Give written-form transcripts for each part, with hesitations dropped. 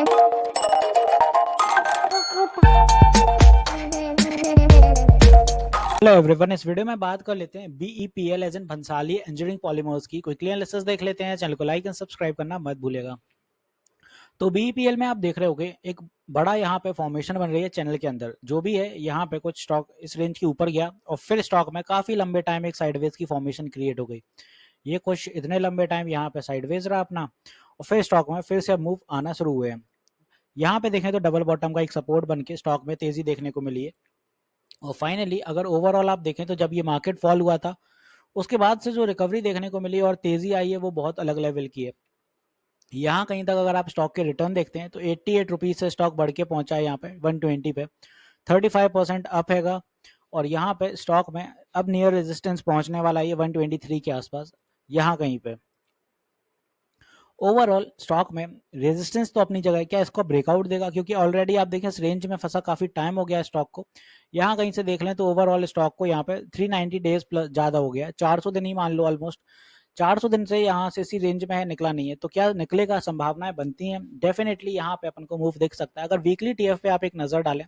Hello everyone, इस video में बात कर लेते हैं BEPL as in Bhansali engineering polymers की। क्विकली एनालिसिस देख लेते हैं। चैनल को लाइक एंड सब्सक्राइब करना मत भूलिएगा। तो बीईपीएल में आप देख रहे होंगे एक बड़ा यहाँ पे फॉर्मेशन बन रही है चैनल के अंदर। जो भी है यहाँ पे कुछ स्टॉक इस रेंज के ऊपर गया और फिर स्टॉक में काफी लंबे टाइम एक साइडवेज की फॉर्मेशन क्रिएट हो गई। ये कुछ इतने लंबे टाइम यहाँ पे साइडवेज रहा अपना और फिर स्टॉक में फिर से मूव आना शुरू हुए हैं। यहाँ पे देखें तो डबल बॉटम का एक सपोर्ट बन के स्टॉक में तेजी देखने को मिली है। और फाइनली अगर ओवरऑल आप देखें तो जब ये मार्केट फॉल हुआ था उसके बाद से जो रिकवरी देखने को मिली और तेजी आई है वो बहुत अलग लेवल की है। यहाँ कहीं तक अगर आप स्टॉक के रिटर्न देखते हैं तो 88 रुपीज से स्टॉक बढ़ के पहुंचा है यहाँ पे 120 पे, 35% अप हैगा। और यहाँ पे स्टॉक में अब नियर रेजिस्टेंस पहुंचने वाला है 123 के आसपास यहाँ कहीं पे। ओवरऑल स्टॉक में रेजिस्टेंस तो अपनी जगह है, क्या इसको ब्रेकआउट देगा? क्योंकि ऑलरेडी आप देखें इस रेंज में फंसा काफी टाइम हो गया स्टॉक को। यहाँ कहीं से देख लें तो ओवरऑल स्टॉक को यहाँ पे 390 डेज प्लस ज्यादा हो गया है, 400 दिन ही मान लो ऑलमोस्ट। 400 दिन से यहाँ से इसी रेंज में है, निकला नहीं है। तो क्या निकलेगा? संभावनाएं बनती हैं डेफिनेटली। यहाँ पे अपन को मूव दिख सकता है अगर वीकली टीएफ पे आप एक नजर डालें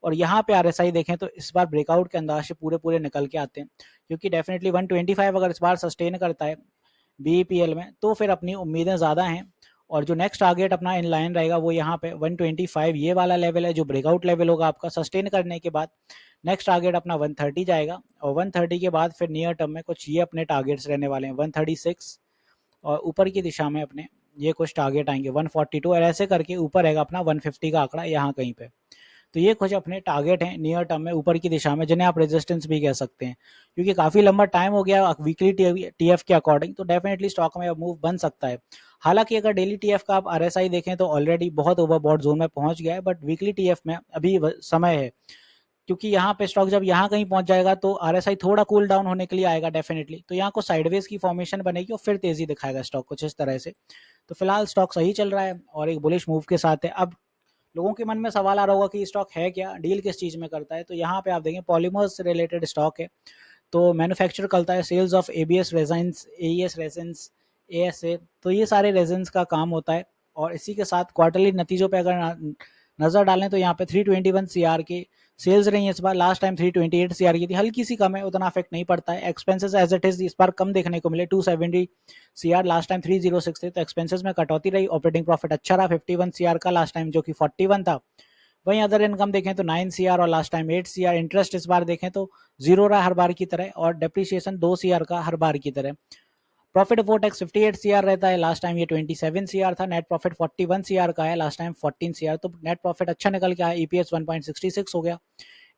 और यहाँ पे आरएसआई देखें तो इस बार ब्रेकआउट के अंदाज से पूरे पूरे निकल के आते हैं। क्योंकि डेफिनेटली 125 अगर इस बार सस्टेन करता है बीईपीएल में तो फिर अपनी उम्मीदें ज़्यादा हैं। और जो नेक्स्ट टारगेट अपना इन लाइन रहेगा वो यहाँ पे 125 ये वाला लेवल है जो ब्रेकआउट लेवल होगा आपका। सस्टेन करने के बाद नेक्स्ट टारगेट अपना 130 जाएगा और 130 के बाद फिर नियर टर्म में कुछ ये अपने टारगेट्स रहने वाले हैं 136 और ऊपर की दिशा में अपने ये कुछ टारगेट आएंगे 142 और ऐसे करके ऊपर रहेगा अपना 150 का आंकड़ा यहाँ कहीं पे। तो ये कुछ अपने टारगेट हैं नियर टर्म में ऊपर की दिशा में जिन्हें आप रेजिस्टेंस भी कह सकते हैं। क्योंकि काफी लंबा टाइम हो गया वीकली टीएफ के अकॉर्डिंग तो डेफिनेटली स्टॉक में अब मूव बन सकता है। हालांकि अगर डेली टीएफ का आप आरएसआई देखें तो ऑलरेडी बहुत ओवरबॉट जोन में पहुंच गया है, बट वीकली टीएफ में अभी समय है। क्योंकि यहाँ पे स्टॉक जब यहाँ कहीं पहुंच जाएगा तो आरएसआई थोड़ा कूल डाउन होने के लिए आएगा डेफिनेटली। तो यहाँ को साइडवेज की फॉर्मेशन बनेगी और फिर तेजी दिखाएगा स्टॉक कुछ इस तरह से। तो फिलहाल स्टॉक सही चल रहा है और एक बुलिश मूव के साथ है। अब लोगों के मन में सवाल आ रहा होगा कि स्टॉक है क्या, डील किस चीज में करता है? तो यहाँ पे आप देखें पॉलीमर्स से रिलेटेड स्टॉक है। तो मैन्युफैक्चर करता है sales of ABS resins, AES resins, ASA. तो ये सारे रेजिन्स का काम होता है। और इसी के साथ क्वार्टरली नतीजों पे अगर नजर डालें तो यहाँ पे 321 सीआर की सेल्स रही है इस बार। लास्ट टाइम 328 सीआर की थी, हल्की सी कम है, उतना इफेक्ट नहीं पड़ता है। एक्सपेंसेस एज इट इज इस बार कम देखने को मिले 270 सीआर, लास्ट टाइम 306 थे। तो एक्सपेंसेस में कटौती रही। ऑपरेटिंग प्रॉफिट अच्छा रहा 51 सीआर का लास्ट टाइम जो कि 41 था। वहीं अदर इनकम देखें तो 9 सीआर और लास्ट टाइम 8 सीआर। इंटरेस्ट इस बार देखें तो जीरो रहा हर बार की तरह और डेप्रिसिएशन 2 सीआर का हर बार की तरह। प्रॉफिट बिफोर टैक्स 58 सीआर रहता है, लास्ट टाइम ये 27 सीआर था। नेट प्रॉफिट 41 सीआर का है, लास्ट टाइम 14 सीआर। तो नेट प्रॉफिट अच्छा निकल के आया, ईपीएस 1.66 हो गया।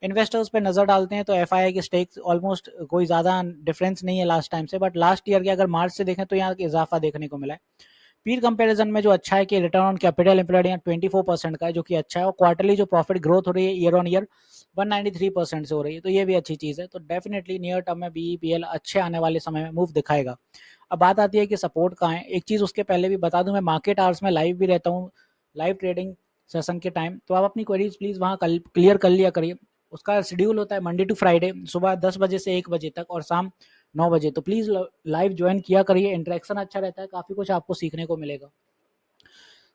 इन्वेस्टर्स पे नजर डालते हैं तो एफआईआई के स्टेक ऑलमोस्ट कोई ज्यादा डिफरेंस नहीं है लास्ट टाइम से, बट लास्ट ईयर के अगर मार्च से देखें तो यहाँ इजाफा देखने को मिला है। पीर कंपैरिजन में जो अच्छा है कि रिटर्न ऑन कैपिटल एम्प्लॉयड यहाँ 24% का है जो कि अच्छा है। और क्वार्टरली जो प्रॉफिट ग्रोथ हो रही है ईयर ऑन ईयर 193% से हो रही है, तो ये भी अच्छी चीज है। तो डेफिनेटली नियर टर्म में बीईपीएल अच्छे आने वाले समय में मूव दिखाएगा। अब बात आती है कि सपोर्ट कहाँ है। एक चीज उसके पहले भी बता दूं, मैं मार्केट आवर्स में लाइव भी रहता हूँ, लाइव ट्रेडिंग सेशन के टाइम। तो आप अपनी क्वेरीज प्लीज वहाँ क्लियर कर लिया करिए। उसका शेड्यूल होता है मंडे टू फ्राइडे सुबह 10 बजे से 1 बजे तक और शाम 9 बजे। तो प्लीज लाइव ज्वाइन किया करिए, इंटरेक्शन अच्छा रहता है, काफी कुछ आपको सीखने को मिलेगा।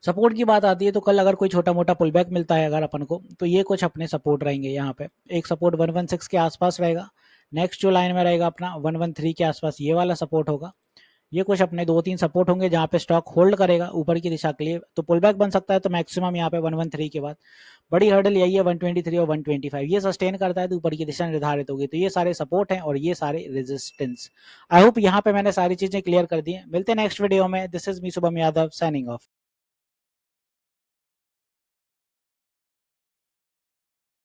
सपोर्ट की बात आती है तो कल अगर कोई छोटा मोटा पुल बैक मिलता है अगर अपन को तो ये कुछ अपने सपोर्ट रहेंगे। यहाँ पे एक सपोर्ट 116 के आसपास रहेगा। नेक्स्ट जो लाइन में रहेगा अपना 113 के आसपास ये वाला सपोर्ट होगा। ये कुछ अपने 2-3 सपोर्ट होंगे जहाँ पे स्टॉक होल्ड करेगा ऊपर की दिशा के लिए। तो पुल बैक बन सकता है तो मैक्सिमम यहाँ पे 113 के बाद बड़ी हर्डल यही है 123 और 125। ये सस्टेन करता है तो ऊपर की दिशा निर्धारित होगी। तो ये सारे सपोर्ट हैं और ये सारे रेजिस्टेंस। आई होप यहाँ पे मैंने सारी चीजें क्लियर कर दी हैं। मिलते हैं नेक्स्ट वीडियो में। This is me Shubham Yadav signing off.